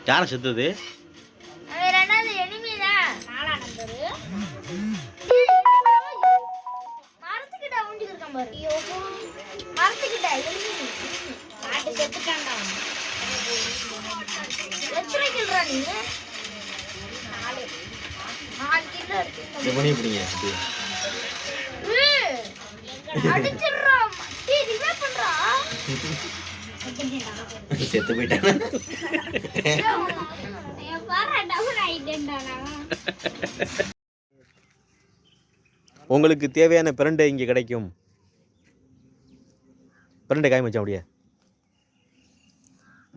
யாரை செத்துது? செத்து போயிட்டான். உங்களுக்கு தேவையான பிரண்டை இங்கே கிடைக்கும். பிரண்டை காய் மச்சான். அப்படியே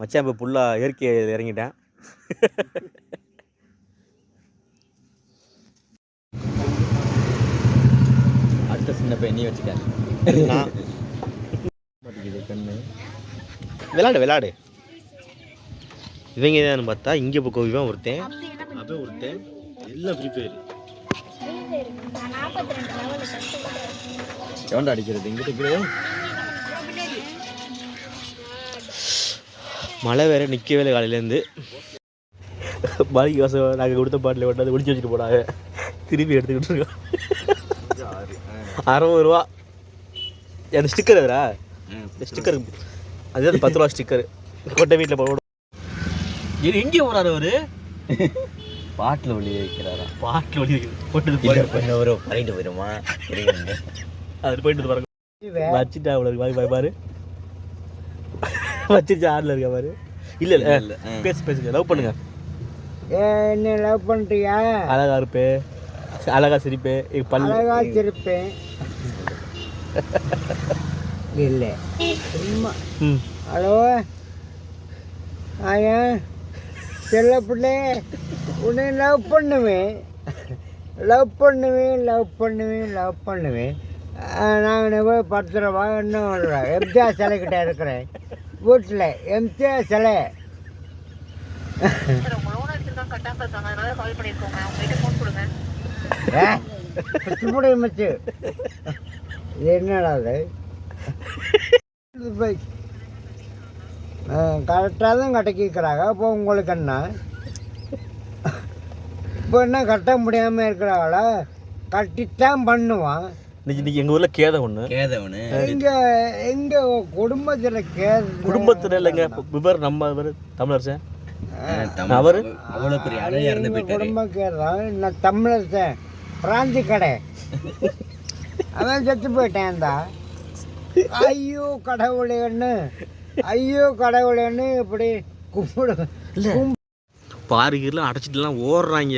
மச்சான் இப்போ ஃபுல்லாக இயற்கையை இறங்கிட்டேன். அடுத்த சின்ன பையன் நீ வச்சுக்க. கண்ணு விளாடு இவங்க தான் பார்த்தா இங்கே இப்போ இவன் ஒருத்தன் அப்படியே ஒருத்தன் எல்லாம் ஃப்ரீ ஃபயர். எவன்டா அடிக்கிறது? இங்கிட்ட மழை வேற நிற்கவே இல்லை காலையிலேருந்து. பாலிக்கு காசம் நாங்கள் கொடுத்த பாட்டில் கொண்டாந்து ஒழிச்சு வச்சுட்டு போனாங்க. திருப்பி எடுத்துக்கிட்டு இருக்கோம். 60 ரூபா. அந்த ஸ்டிக்கர் எதுரா? ஸ்டிக்கர் அதுதான் 10 ரூபா ஸ்டிக்கரு. கொட்டை வீட்டில் போட எங்கேயும் போகிறாரு அவரு? பாட்டில் ஒளி வைக்கிறாரா? பாட்டில் ஒளி போட்டது ஒரு பண்ணிட்டு போயிடுமா? அது போயிட்டு பாருங்க. வச்சுட்டா அவ்வளோ பாரு. வச்சிருச்சு ஆடில் இருக்க பாரு. இல்லை பேசுங்க. லவ் பண்ணுங்க. என்ன லவ் பண்ணுறியா? அழகா இருப்பே, அழகா சிரிப்பே, அழகா சிரிப்பேன். இல்லை ஹலோ ஆயா செல்ல பிள்ளை, உன்னை லவ் பண்ணுவேன். நாங்கள் போய் 10 ரூபா இன்னும் எம்ஜிஆர் சிலைக்கிட்ட இருக்கிறேன். வீட்டில் எம்ஜிஆர் சிலை. மச்சு இது என்னடா அது? கரெக்டாக தான் கட்டிக்கிறாங்க. அப்போ உங்களுக்கு என்ன இப்போ என்ன கட்ட முடியாமல் இருக்கிறாங்களா? கட்டித்தான் பண்ணுவான். இன்னைக்கு எங்கள் ஊரில் கேதவனு எங்கள் குடும்பத்தில் இல்லைங்க. இவர் நம்ம இவர் தமிழரசன். அவர் அவ்வளோ பெரிய குடும்பம் கேதான். நான் தமிழரசன் பிராந்தி கடை. அவன் செத்து போயிட்டேன்டா. ஐயோ கடவுளேன்னு இப்படி கும்பிடு. பாருலாம் அடைச்சிட்டுலாம் ஓடுறாங்க.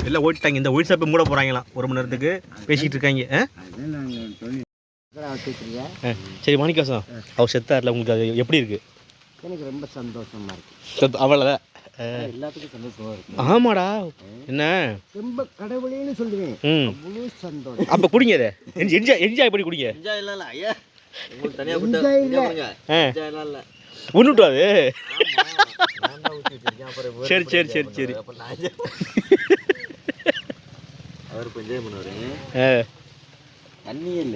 எல்லாம் ஓடிட்டாங்க. இந்த ஒயிட் ஷாப்பை மூட போகிறாங்களாம். 1 மணி நேரத்துக்கு பேசிகிட்டு இருக்காங்க. சரி மாணிக்காசம், அவர் செத்தார்ல, உங்களுக்கு அது எப்படி இருக்குது? எனக்கு ரொம்ப சந்தோஷமாக இருக்குது. அவ்வளோதான். எல்லாத்துக்கும் சந்தோஷமாக இருக்குது. ஆமாடா. என்ன ரொம்ப கடவுளேன்னு சொல்லுவேன். அவ்வளோ சந்தோஷம். அப்போ குடிங்க. அதை என்ஜாய் பண்ணி குடிங்க. ஒன்றுட்டு அது. சரி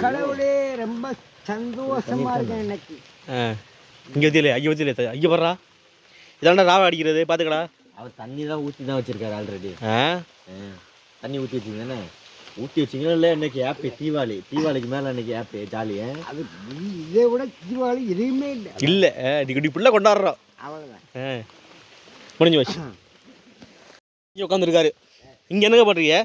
கடவுளே ரொம்ப சந்தோஷமா இருக்கு எனக்கு. இங்கே வச்சில ஐயா வர்றா. இதாண்டா ராவ அடிக்கிறது பார்த்துக்கடா. அவர் தண்ணி தான் ஊற்றி தான் வச்சிருக்காரு ஆல்ரெடி. தண்ணி ஊற்றி வச்சிங்கன்னா ஊற்றி வச்சிங்கன்னா இல்லை. இன்னைக்கு ஹாப்பி தீபாவளிக்கு மேலே இன்னைக்கு ஹாப்பி ஜாலியா. அது இதை விட தீபாவளி எதுவுமே இல்லை. இப்படி ஃபுல்லாக கொண்டாடுறோம். அவ்வளோதான், முடிஞ்சு வச்சு. இங்கே உட்காந்துருக்காரு. இங்கே என்னங்க பண்ணுறீங்க?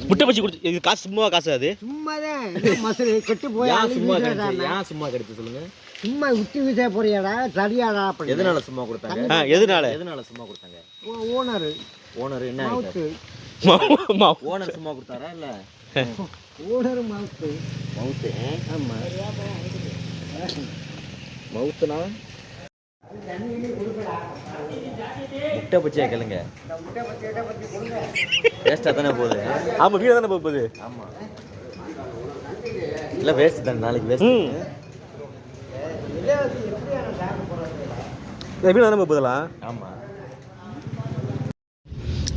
முட்டை பச்சி கொடுத்து இது காசு காசு அது சும்மாதான் மசரு கெட்டு போய் சும்மா கிடைச்சு சொல்லுங்க. சும்மா விட்டு வீச போறியாடா? சரியாடா? அப்படி எதனால சும்மா கொடுத்தாங்க? எதனால சும்மா கொடுத்தாங்க? ஓனர் என்ன ஓனர் சும்மா கொடுத்தாரா? இல்லை ஓனர் மவுத்து. ஆமாம், மவுத்துனா முட்டை பச்சியா கேளுங்க. வேஸ்ட்டாக தானே போகுது. ஆமாம், வீடு தானே போகுது. ஆமாம், இல்லை வேஸ்ட் தானே. நாளைக்கு வேஸ்ட் வீடு தானே போகுதுலாம். ஆமாம்.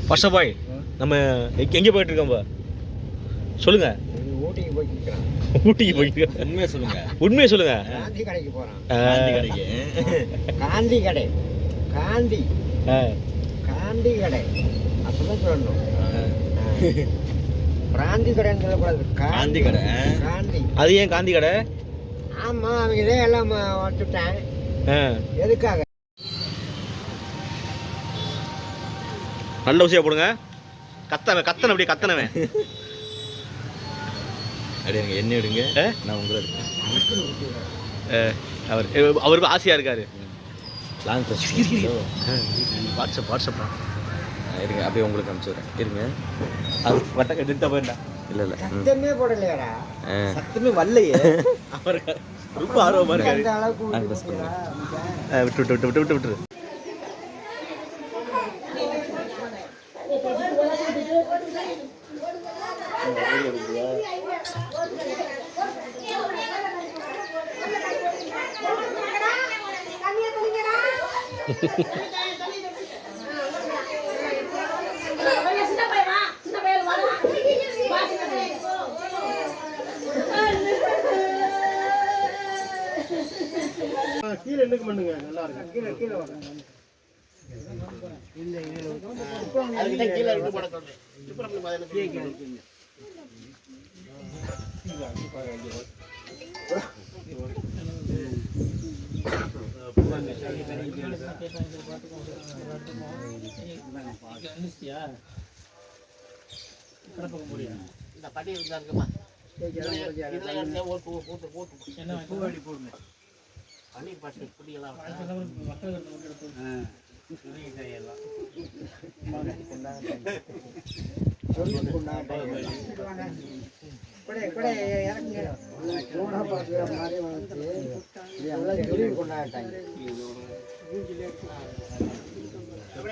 ஃபர்ஸ்ட் பாய் நம்ம எங்கே போயிட்டு இருக்கோம்? சொல்லுங்க. ஊட்டிக்கு போய்க்கிறான். ஊட்டிக்கு போயிட்டு உண்மையை சொல்லுங்க. உண்மையை சொல்லுங்க. காந்தி கடைக்கு போகிறான். ஆ, கடைக்கு காந்தி கடை காந்தி ஆ, காந்தி கடை அப்படிதான் சொல்லணும். பிராந்தி கடைன்னு சொல்லக்கூடாது. காந்தி கடை காந்தி. அது ஏன் காந்தி கடை? ஆமாம், அவங்க இதே எல்லாம் வச்சுட்டேன். ஆ, எதுக்காக? நல்ல விஷயம் போடுங்க. கத்தன அப்படியே கத்தனவன். அப்படியே என்ன எடுங்க, ஆ? நான் உங்களை அவருக்கு ஆசையா இருக்காரு. லாங் வாட்ஸ்அப் இருங்க, அப்படியே உங்களுக்கு அனுப்பிச்சுடுறேன். இருங்க. அது வட்ட கட்டிட்டு போயிருந்தா. இல்லை இல்லை, சத்தமே போடலையாடா, சத்தமே வரலையே. அவருக்கு ரொம்ப ஆர்வமா இருக்காரு. அந்த அளவுக்கு நாங்க press பண்ணுவோம். விட்டு கீழே என்ன பண்ணுங்க, நல்லா இருக்கு. கீழே கீழே வாங்க. அதுக்கிட்ட கீழே இருக்கு போட சொல்றேன். இப்போ நம்ம முதல்ல கீழே இருக்கு. இந்த பட்டி இருந்தா இருக்குமா? இதெல்லாம் போட்டு என்ன பூவாடி போடுங்க. பன்னீர் பாட்டு இப்படியெல்லாம்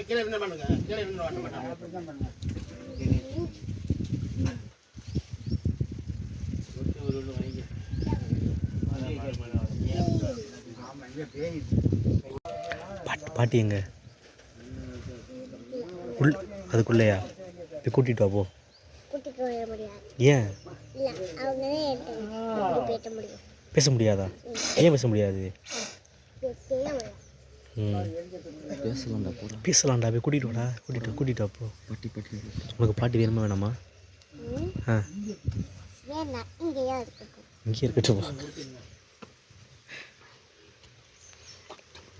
கீழே என்ன பண்ணுங்க, கீழே என்ன பண்ண மாட்டாங்க. பாட்டி எங்க? அதுக்குள்ளையா? போய் கூட்டிட்டு வா போ. கூட்டிட்டு வர முடியாது. ஏன்? இல்ல, அவங்க தான் பேச முடியும். பேச முடியாதா? ஏன் பேச முடியாது? பேசலாம்டா போடா. பேசலாம்டா, போய் கூட்டிட்டு வா போ. உனக்கு பாட்டி வேணுமா வேணாமா? ஆ, வேணாம், இங்கேயா இருக்கட்டும். இங்கே இருக்கட்டும்.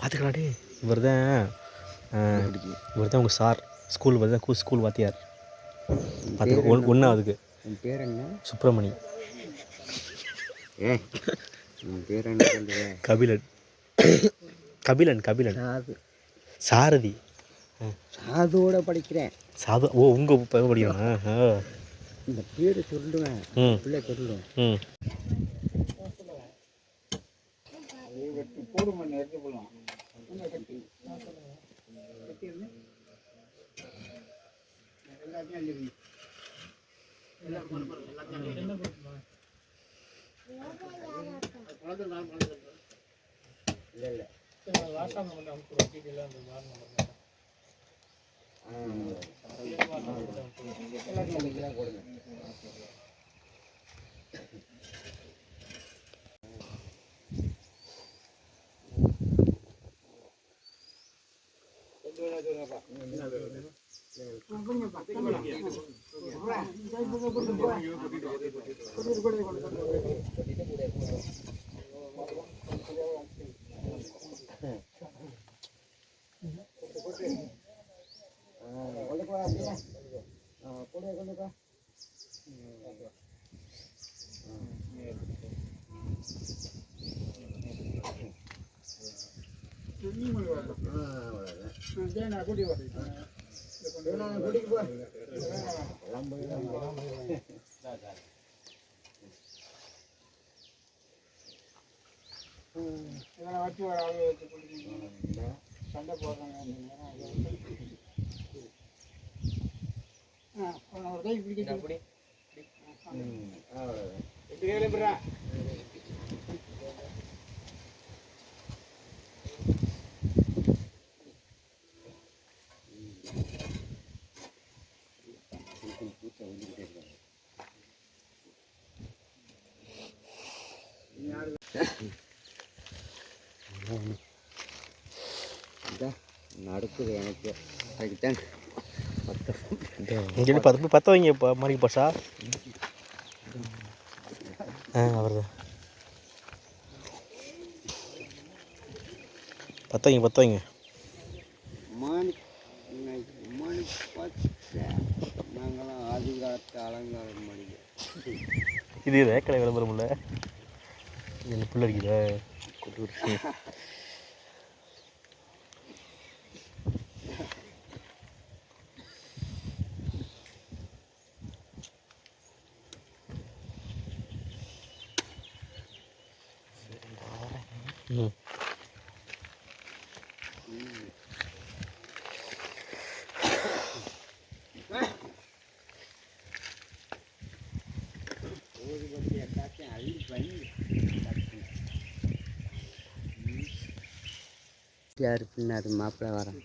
பார்த்துக்கலாடே. இவர் தான் உங்கள் சார். ஸ்கூல் வாத்தியார். பார்த்துக்க. ஒன்றாவதுக்கு. உன் பேர் என்ன? சுப்பிரமணி. உன் பேர் என்ன சொல்லுவேன்? கபிலன். சாரதி. சாதோட படிக்கிறேன். சாது. ஓ, உங்கள் படிக்கிறான். இந்த பேர் சொல்லுவேன். பிள்ளை சொல்லுவேன். போடுமா, எடுத்து போடலாம். சண்டை போடுறாங்க. ஒரு கை பிடிக்க நடக்குது எனக்கு அதுக்குத்தான் இங்கே 10 வைங்க இப்போ மாதிரி பாஷா. அவர் தான் 10 வைங்க. மணி நாங்களாம் ஆதிகாலத்து அலங்காரம் மணிக்கு இது ரேக்கடை விளம்பரம் இல்லை என்ன புள்ள அடிக்குதா கொட்டு. யார் பின்னாடி மாப்பிள்ளை வரேன்.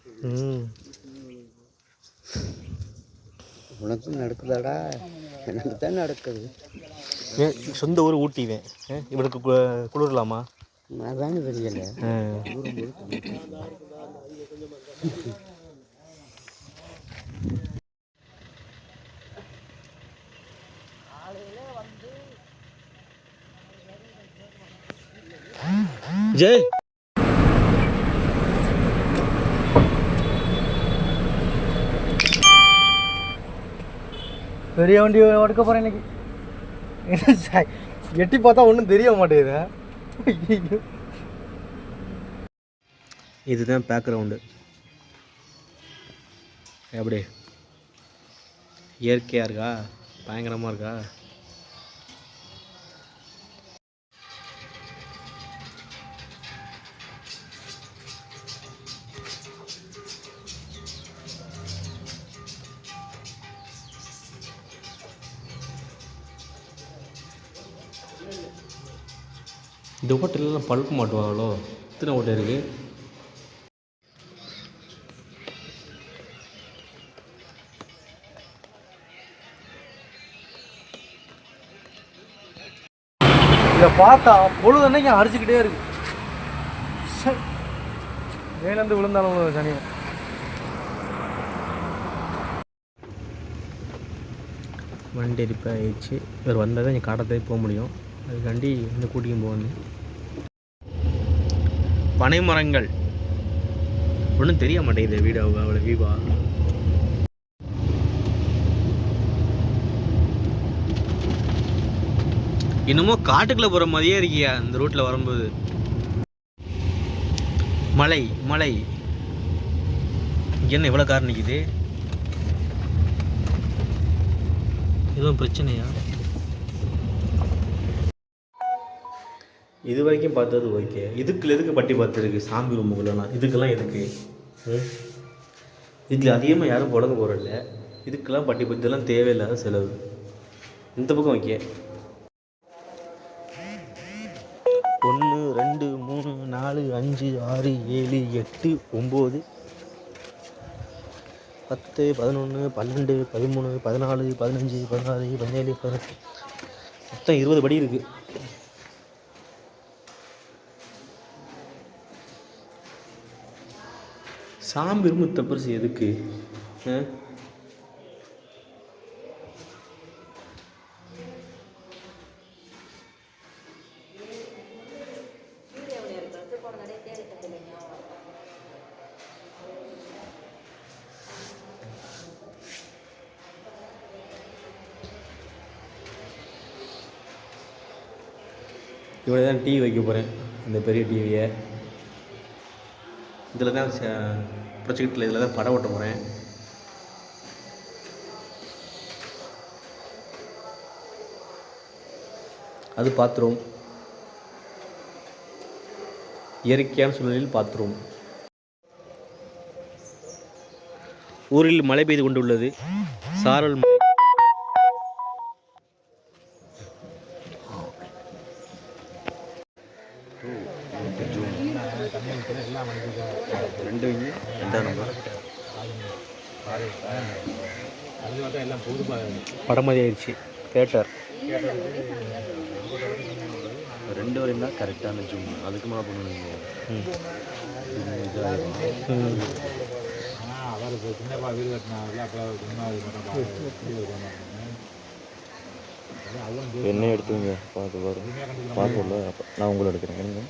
உனக்கும் நடக்குதாடா? எனக்கு தான் நடக்குது. சொந்த ஊர் ஊட்டிவேன். இவனுக்கு குளிரலாமா? அதானே தெரியல. ஜெய் பெரிய வண்டி எடுக்க போகிறேன் இன்னைக்கு. எட்டி பார்த்தா ஒன்றும் தெரிய மாட்டேங்குது. இதுதான் பேக்ரவுண்டு. எப்படி இயற்கையாக இருக்கா? பயங்கரமாக இருக்கா? இந்த ஹோட்டல்லாம் பழுப்பு மாட்டுவாங்களோ? இத்தனை ஹோட்டல் இருக்குது. இதை பார்த்தா பொழுது அன்னைக்கு அடிச்சுக்கிட்டே இருக்கு. மேலேருந்து விழுந்தாலும் தனியாக வண்டி ரிப்பேர் ஆகிடுச்சு. இவர் வந்தால் தான் எங்கள் காட்டத்தை போக முடியும். அதுக்காண்டி இந்த கூட்டியும் போகணும். பனை மரங்கள் ஒன்றும் தெரிய மாட்டேங்குது. வீடு அவ்வளோ வீவா. இன்னமும் காட்டுக்குள்ளே போகிற மாதிரியே இருக்கியா இந்த ரூட்டில் வரும்போது. மலை மலை என்ன இவ்வளோ கார் நிற்கிது? எதுவும் பிரச்சனையா? இது வரைக்கும் பார்த்தது ஓகே. எதுக்கு பட்டி பார்த்துருக்கு சாமி ரூமுக்குள்ளலாம்? இதுக்கெல்லாம் எதுக்கு? இதில் அதிகமாக யாரும் புழங்க போகிறதில்ல. இதுக்கெல்லாம் பட்டி இதெல்லாம் தேவையில்லாத செலவு. இந்த பக்கம் ஓகே. 1 2 3 4 5 6 7 8 9 10 11 12 13 14 15 16 17 18 மொத்தம் 20 படி இருக்குது. சாமி ரூமு தப்பரிசி எதுக்கு? இவ்வளோ தான் டிவி வைக்க போகிறேன். இந்த பெரிய டிவியை இதில் தான் ப்ரொஜெக்டில் இதில் தான் படம் ஓட்ட போகிறேன். அது பாத்ரூம். இயற்கையான சூழ்நிலையில் பாத்ரூம். ஊரில் மழை பெய்து கொண்டுள்ளது. சாரல் மழை. படம் மாதிரி ஆயிடுச்சு. தேட்டர் 2 2 வரையும் தான் கரெக்டான ஜூம். அதுக்கு மேலே பண்ணுவீங்க என்ன எடுத்துங்க பார்த்து பாருங்க. பார்க்கல நான் உங்களை எடுக்கிறேன்.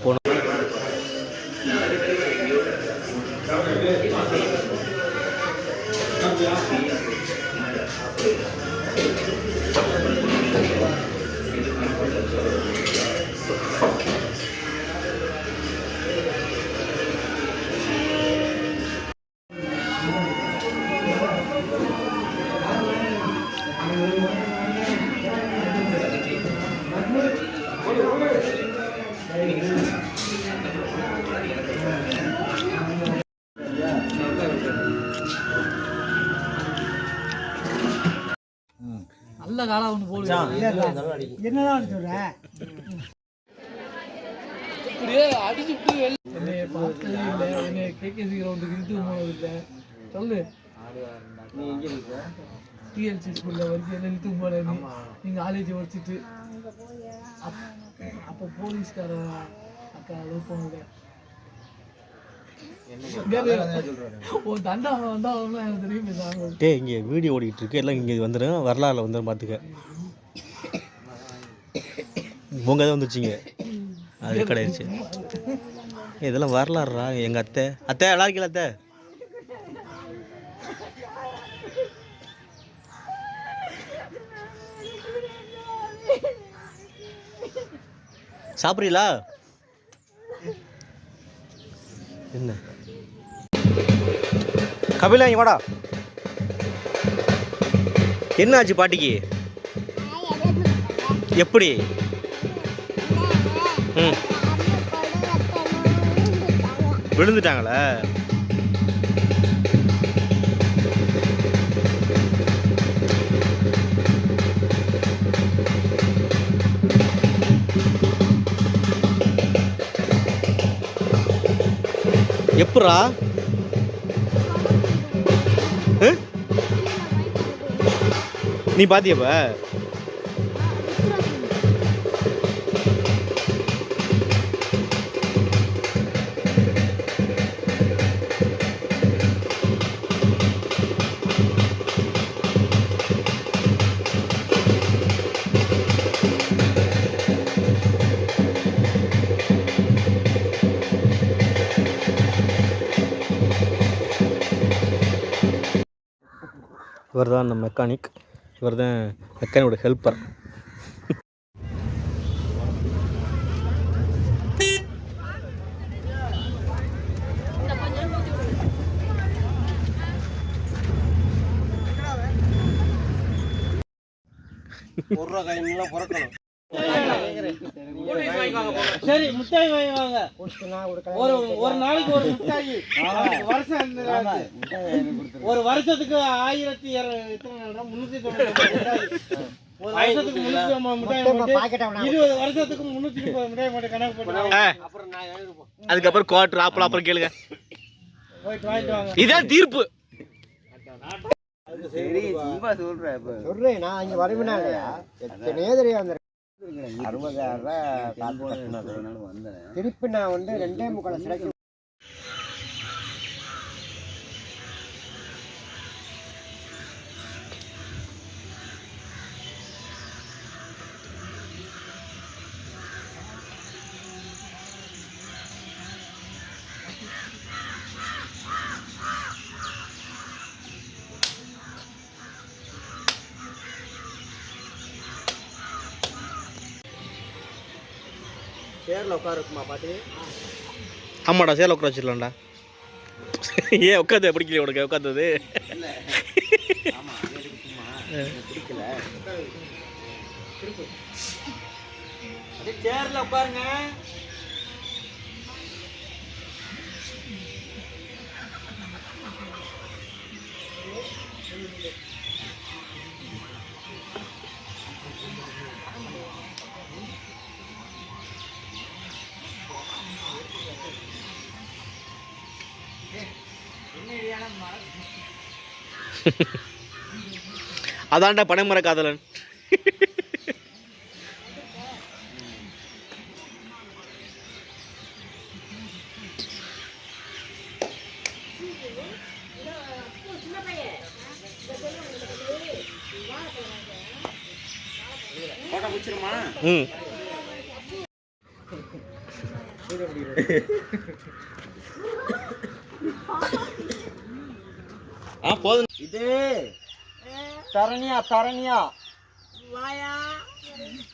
போன நல்ல காலம் ஒன்று போடுங்க. என்னதான் சொல்ற இப்படியே அடிச்சுட்டு என்னைய பார்த்ததே இல்லை, என்னைய கேகேசி கிரவுண்டுக்கு இழுத்து போனது இல்லை. சொல்லு, நீ எங்கே இருக்க? டிஎல்சி ஸ்கூலில் வரைக்கும் என்ன இழுத்து போன நீ. நீங்கள் காலேஜ் வச்சுட்டு அப்போ போலீஸ்கார அக்கா லவ் பண்ணுங்க. தண்டா வந்தா எனக்கு தெரியும். டே இங்கே வீடியோ ஓடிக்கிட்டு இருக்கு, எல்லாம் இங்கே வந்துடும், வரலாறுல வந்துடும் பார்த்துக்க. உங்க தான் வந்துருச்சிங்க, அது கிடையாச்சு. இதெல்லாம் வரலாறுடா. எங்கள் அத்தை நல்லா இருக்கல அத்தை? சாப்பிட்றீங்களா? என்ன கபிலா இங்க வாடா. என்ன ஆச்சு பாட்டிக்கு? எப்படி? ம், விழுந்துட்டாங்களா? எப்படா? நீ பாத்தியப்ப? இவர் தான் நம்ம மெக்கானிக். இவர் தான் மெக்கானிக்கோட ஹெல்ப்பர். சரி, முட்டாய் வாங்க. ஒரு நாளைக்கு ஒரு முட்டாய். ஒரு வருஷத்துக்கு 1390 ஒரு வருஷத்துக்கு 350 முட்டாய் போட்டு 20 வருஷத்துக்கு 330 முட்டாய் போட்டு கணக்கு போட்டு அதுக்கப்புறம் குவார்டர் ஆப்பிள் அப்புறம் கேளுங்க. போயிட்டு வாங்கிட்டு வாங்க. இதான் தீர்ப்பு. சொல்றேன் நான் இங்க வருவேனா இல்லையா? எத்தனையோ தெரியும் அந்த 60,000 ரூபாய் வந்தேன். திருப்பி நான் வந்து 2.25 சிலைக்கு சேர்ல உட்காருக்குமா பாட்டி? ஆமாடா, சேலை உட்கார வச்சிடலாம்டா. ஏன் உட்காந்து பிடிக்கல உனக்கு? உட்காந்தது பிடிக்கல. சேர்ல உட்காருங்க. அதான்டா பனைமர காதலன். போட்டா முடிச்சிருமா? ம் போதும். இது தரணியா தரணியா வாயா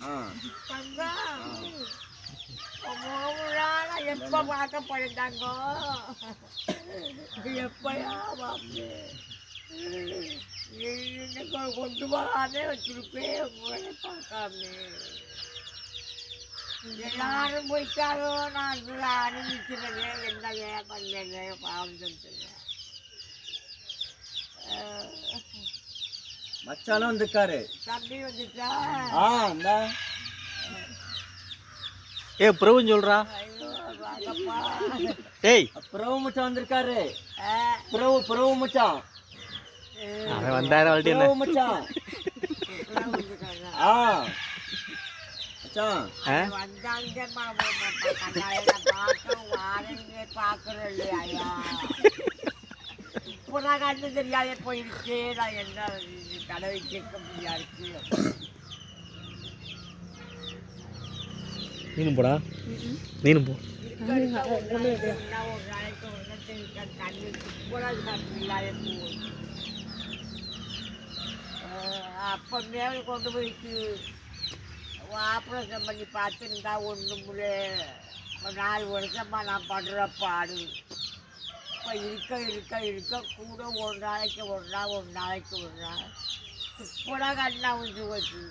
ஆ தங்கா எப்ப பார்க்க போயிட்டாங்க எப்பயா பாப்பு கொண்டு போகாதே வச்சிருப்பேன் உங்களை பார்க்காம எல்லாரும் போயிட்டாரோ நான் அனுப்பிச்சுறேன் என்னங்க பண்ணேங்க பாவம் சொல்லுங்க மச்சானும் வந்திருக்காரு. தம்பி வந்துட்டா ஆ இந்த பிரபுன்னு சொல்றா. ஐயோ வாங்கப்பா ஏய் பிரபு மச்சான் வந்திருக்காரு. பிரபு மச்சான் அவன் வந்தாரு வளட்டி என்ன பிரபு மச்சான். ஆ மச்சான் வந்தாங்க பார்க்க வாரங்க பார்க்கறேன் இல்லையா இப்போ நான் கண்ணு தெரியாத போயிடுச்சு நான் என்ன கடவை கேட்க முடியாது நீனும் போடா நீனும் போ. ஒரு நாளைக்கு கண்ணு இல்லாத போகுது அப்போ மேலே கொண்டு போயிட்டு ஆப்ரேஷன் பண்ணி பார்த்துருந்தா ஒன்றும் 4 வருஷமாக நான் படுற பாடு இப்போ இருக்க கூட ஒரு நாளைக்கு ஒரு நாள் இப்போதான் கண்ணா வந்து போச்சு.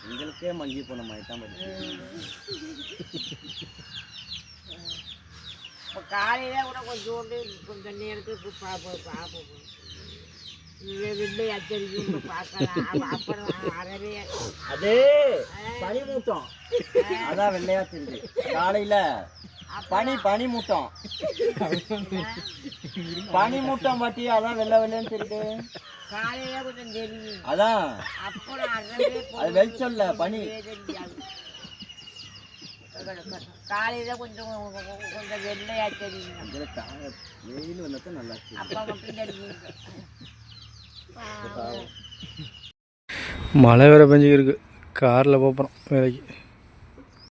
எங்களுக்கே மங்கி போன மாதிரி தான் படுது. இப்போ காலையில் கூட கொஞ்சம் நேரத்துக்கு பார்ப்போம் வெளியே அச்சரிக்கை பார்க்கலாம் அப்புறம் அறவே அது பனிமூட்டம். அதான் வெள்ளையா தெரியுது காலையில. பனிமூட்டம் பாட்டி, அதான் வெள்ளை வெள்ளைன்னு தெரியுது. காலையில கொஞ்சம் தெரியும். அதான் அப்புறம் அறவே அது வெளிச்சல்ல பனி. காலையில கொஞ்சம் வெள்ளையா தெரியும். வெயில் வந்தா நல்லா இருக்கு. அப்பா மட்டும் தெரியும். மழை வேற பெஞ்சுக்கு இருக்கு. காரில் போகிறோம் வேலைக்கு.